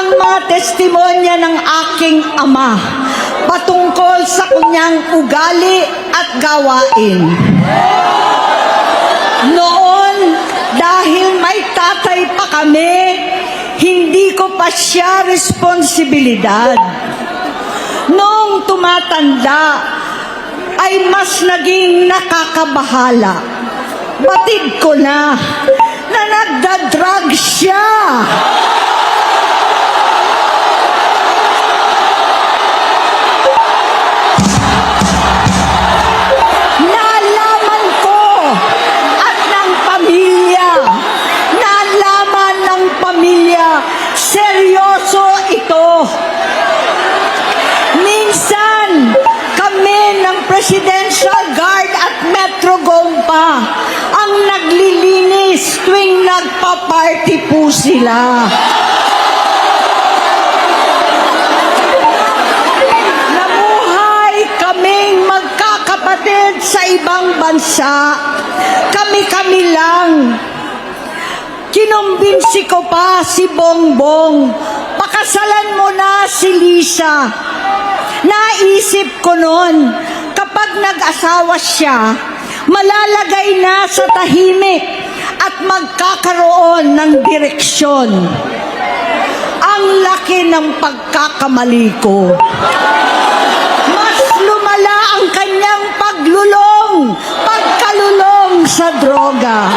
ang mga testimonya ng aking ama patungkol sa kanyang ugali at gawain. Noon, dahil may tatay pa kami, hindi ko pa siya responsibilidad. Noong tumatanda, ay mas naging nakakabahala. Batid ko na nagda-drug siya. Nalaman ko at ng pamilya, seryoso ito. Minsan, kami ng Presidential Guard at Metro Gompa ang naglilinis tuwing nagpa-party po sila. Namuhay kaming magkakapatid sa ibang bansa. Kami-kami lang. Kinumbinsi ko pa si Bongbong, pakasalan mo na si Lisa. Naisip ko noon, kapag nag-asawa siya, malalagay na sa tahimik at magkakaroon ng direksyon. Ang laki ng pagkakamali ko. Mas lumala ang kanyang pagkalulong sa droga.